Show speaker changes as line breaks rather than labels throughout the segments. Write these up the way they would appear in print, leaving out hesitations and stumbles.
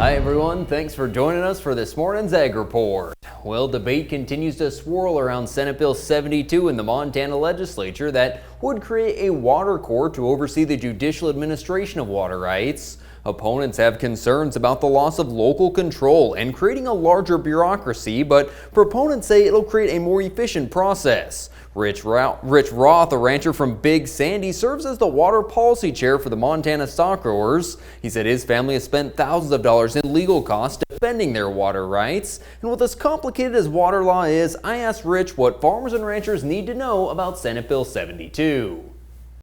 Hi everyone, thanks for joining us for this morning's Ag Report. Well, debate continues to swirl around Senate Bill 72 in the Montana legislature that would create a water court to oversee the judicial administration of water rights. Opponents have concerns about the loss of local control and creating a larger bureaucracy, but proponents say it'll create a more efficient process. Rich Roth, a rancher from Big Sandy, serves as the water policy chair for the Montana stock growers. He said his family has spent thousands of dollars in legal costs defending their water rights. And with as complicated as water law is, I asked Rich what farmers and ranchers need to know about Senate Bill 72.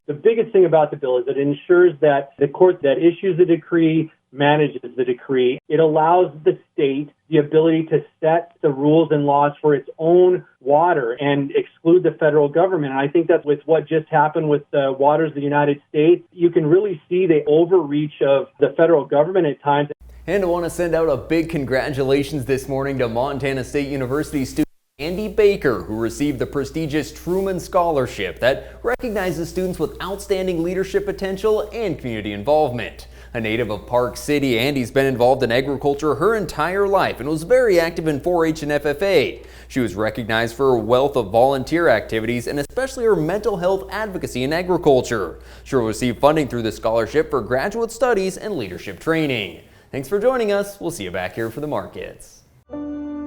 The biggest thing about the bill is it ensures that the court that issues the decree manages the decree. It allows the state the ability to set the rules and laws for its own water and exclude the federal government. And I think that with what just happened with the waters of the United States, you can really see the overreach of the federal government at times.
And I want to send out a big congratulations this morning to Montana State University student Andee Baker, who received the prestigious Truman Scholarship that recognizes students with outstanding leadership potential and community involvement. A native of Park City, Andee's been involved in agriculture her entire life and was very active in 4-H and FFA. She was recognized for her wealth of volunteer activities and especially her mental health advocacy in agriculture. She will receive funding through the scholarship for graduate studies and leadership training. Thanks for joining us. We'll see you back here for the markets.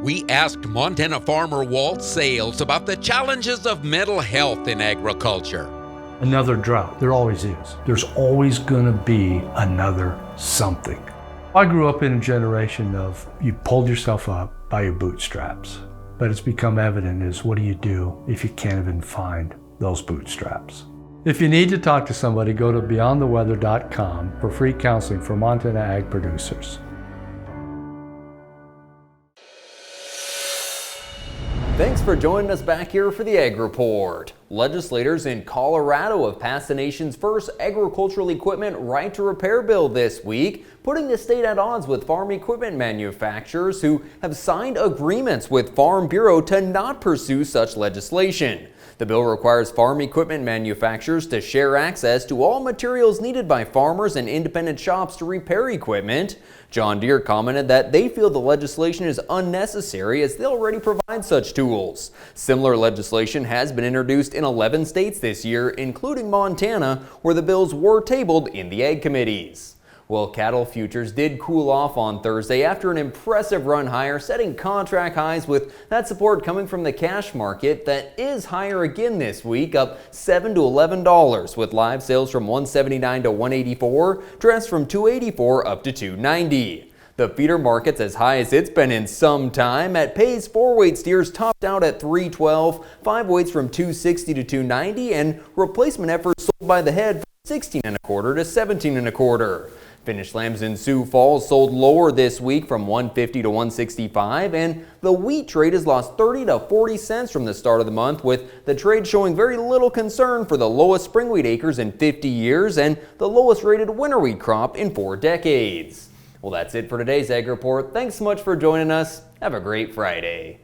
We asked Montana farmer Walt Sales about the challenges of mental health in agriculture.
Another drought. There always is. There's always going to be another something. I grew up in a generation of you pulled yourself up by your bootstraps. But it's become evident is what do you do if you can't even find those bootstraps? If you need to talk to somebody, go to beyondtheweather.com for free counseling for Montana ag producers.
Thanks for joining us back here for the Ag Report. Legislators in Colorado have passed the nation's first agricultural equipment right to repair bill this week, putting the state at odds with farm equipment manufacturers who have signed agreements with Farm Bureau to not pursue such legislation. The bill requires farm equipment manufacturers to share access to all materials needed by farmers and independent shops to repair equipment. John Deere commented that they feel the legislation is unnecessary as they already provide such tools. Similar legislation has been introduced in 11 states this year, including Montana, where the bills were tabled in the ag committees. Well, cattle futures did cool off on Thursday after an impressive run higher, setting contract highs with that support coming from the cash market that is higher again this week, up $7 to $11, with live sales from $179 to $184, dressed from $284 up to $290. The feeder market's as high as it's been in some time. At Pace, 4-weight steers topped out at $312, 5-weights from $260 to $290, and replacement efforts sold by the head from $16 1/4 to $17 1/4. Finished lambs in Sioux Falls sold lower this week from $150 to $165, and the wheat trade has lost 30 to 40 cents from the start of the month, with the trade showing very little concern for the lowest spring wheat acres in 50 years and the lowest rated winter wheat crop in 4 decades. Well, that's it for today's Ag Report. Thanks so much for joining us. Have a great Friday.